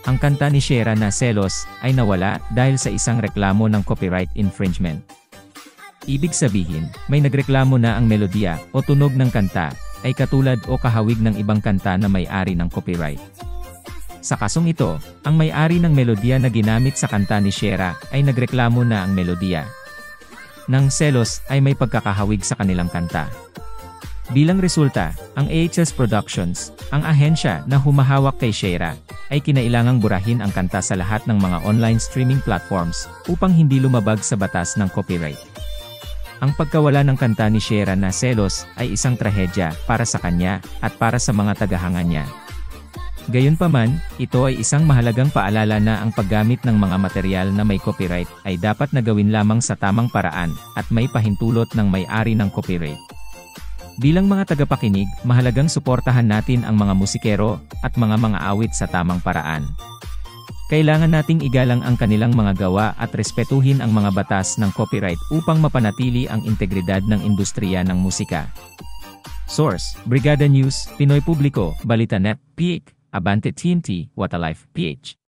ang kanta ni Shera na Selos ay nawala dahil sa isang reklamo ng copyright infringement. Ibig sabihin, may nagreklamo na ang melodiya o tunog ng kanta ay katulad o kahawig ng ibang kanta na may-ari ng copyright. Sa kasong ito, ang may-ari ng melodiya na ginamit sa kanta ni Shera ay nagreklamo na ang melodiya ng Selos ay may pagkakahawig sa kanilang kanta. Bilang resulta, ang AHS Productions, ang ahensya na humahawak kay Shera, ay kinailangang burahin ang kanta sa lahat ng mga online streaming platforms upang hindi lumabag sa batas ng copyright. Ang pagkawala ng kanta ni Shera na Selos ay isang trahedya para sa kanya at para sa mga tagahanga niya. Gayunpaman, ito ay isang mahalagang paalala na ang paggamit ng mga material na may copyright ay dapat na gawin lamang sa tamang paraan at may pahintulot ng may-ari ng copyright. Bilang mga tagapakinig, mahalagang suportahan natin ang mga musikero at mga awit sa tamang paraan. Kailangan nating igalang ang kanilang mga gawa at respetuhin ang mga batas ng copyright upang mapanatili ang integridad ng industriya ng musika. Source: Brigada News, Pinoy Publiko, Balitanet, PIC, Abante TNT, What a Life, PH.